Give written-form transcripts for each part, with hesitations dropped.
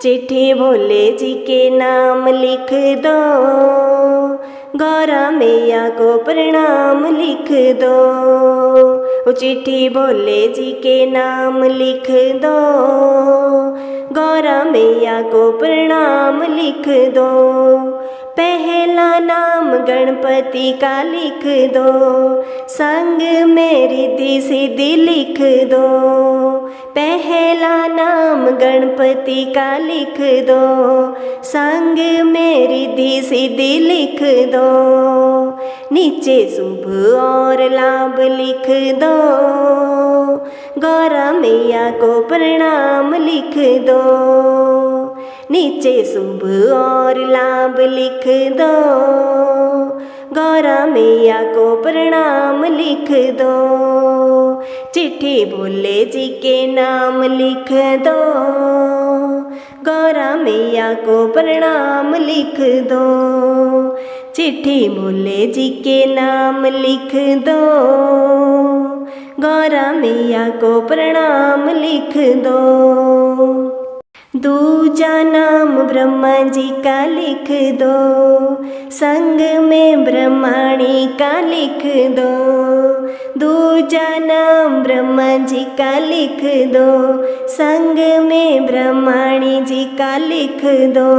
चिट्ठी भोले जी के नाम लिख दो, गौरा मैया को प्रणाम लिख दो। चिट्ठी भोले जी के नाम लिख दो, गौरा मैया को प्रणाम लिख दो। पहला नाम गणपति का लिख दो, संग में रिद्धि सिद्धि लिख दो। पहला नाम गणपति का लिख दो, संग में रिद्धि सिद्धि लिख दो। नीचे शुभ और लाभ लिख दो, गौरा मैया को प्रणाम लिख दो। नीचे शुभ और लाभ लिख दो, गौरा मैया को प्रणाम लिख दो। चिट्ठी भोले जी के नाम लिख दो, गौरा मैया को प्रणाम लिख दो। चिट्ठी भोले जी के नाम लिख दो, गौरा मैया को प्रणाम लिख दो। दूजा नाम ब्रह्मा जी का लिख दो, संग में ब्रह्माणी का लिख दो। दूजा नाम ब्रह्मा जी का लिख दो, संग में ब्रह्माणी जी का लिख दो।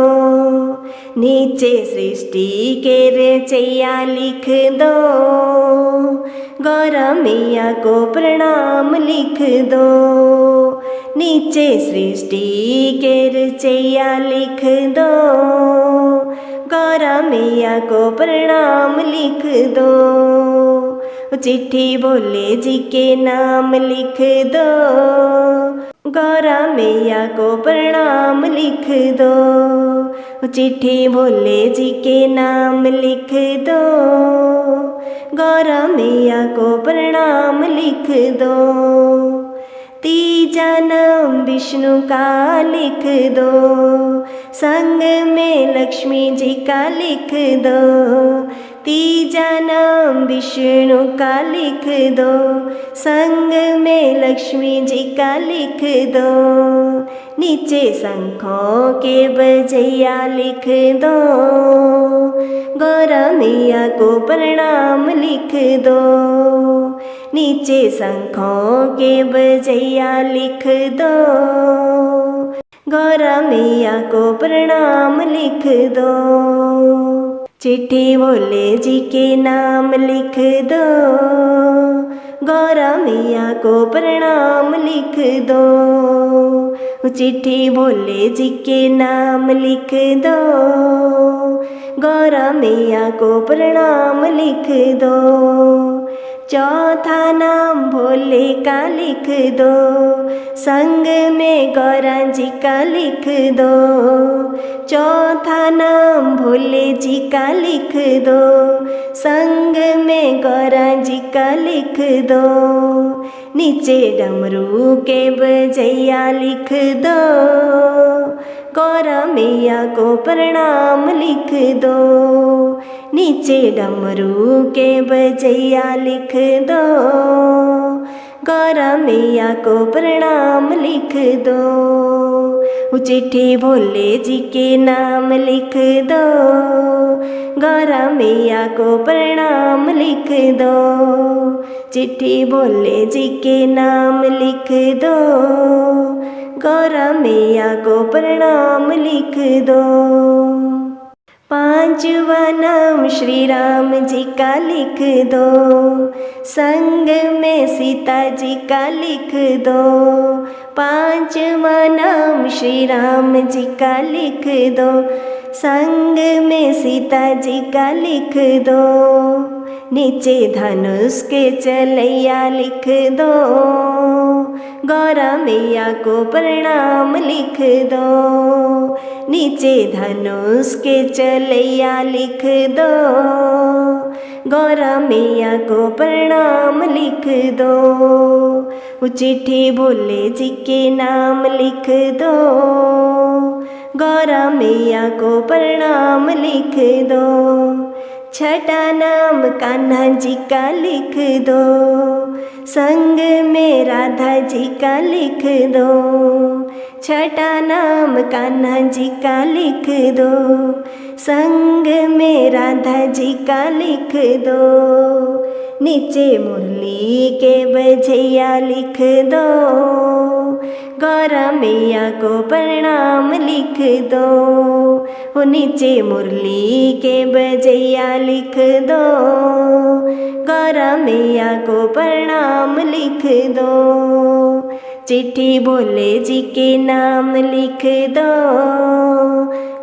नीचे सृष्टि के रचैया लिख दो, गौरा मैया को प्रणाम लिख दो। नीचे सृष्टि के रचैया लिख दो, गौरा मैया को प्रणाम लिख दो। चिट्ठी भोले जी के नाम लिख दो, गौरा मैया को प्रणाम लिख दो। चिट्ठी भोले जी के नाम लिख दो, गौरा मैया को प्रणाम लिख दो। तीजा नाम विष्णु का लिख दो, संग में लक्ष्मी जी का लिख दो। तीजा नाम विष्णु का लिख दो, संग में लक्ष्मी जी का लिख दो। नीचे शंखों के बजैया लिख दो, गौरा मैया को प्रणाम लिख दो। नीचे शंखों के बजैया लिख दो, गौरा मैया को प्रणाम लिख दो। चिट्ठी भोले जी के नाम लिख दो, गौरा मैया को प्रणाम लिख दो। चिट्ठी भोले जी के नाम लिख दो, गौरा मैया को प्रणाम लिख दो। चौथा नाम भोले का लिख दो, संग में गौरा जी का लिख दो। चौथा नाम भोले जी का लिख दो, संग में गौरा जी का लिख दो। नीचे डमरू के बजैया लिख दो, गौरा मैया को प्रणाम लिख दो। नीचे डमरू के बजैया लिख दो, गौरा मैया को प्रणाम लिख दो। चिट्ठी भोले जी के नाम लिख दो, गौरा मैया को प्रणाम लिख दो। चिट्ठी भोले जी के नाम लिख दो, गौरा मैया को प्रणाम लिख दो। पांचवा नाम श्री राम जी का लिख दो, संग में सीता जी का लिख दो। पांचवा नाम श्री राम जी का लिख दो, संग में सीता जी का लिख दो। नीचे धनुष के चलैया लिख दो, गौरा मैया को प्रणाम लिख दो। नीचे धनुष के चलैया लिख दो, गौरा मैया को प्रणाम लिख दो। चिट्ठी भोले जी के नाम लिख दो, गौरा मैया को प्रणाम लिख दो। छठा नाम कान्हा जी का लिख दो, संग में राधा जी का लिख दो। छठा नाम कान्हा जी का लिख दो, संग में राधा जी का लिख दो। नीचे मुरली के बजैया लिख दो, गौरा मैया को प्रणाम लिख दो। वो नीचे मुरली के बजैया लिख दो, गौरा मैया को प्रणाम लिख दो। चिट्ठी भोले जी के नाम लिख दो,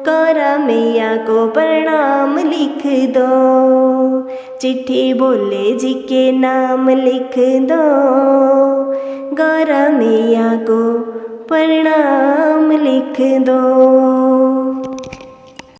गौरा मैया को प्रणाम लिख दो। चिट्ठी भोले जी के नाम लिख दो, गौरा मैया को प्रणाम लिख दो।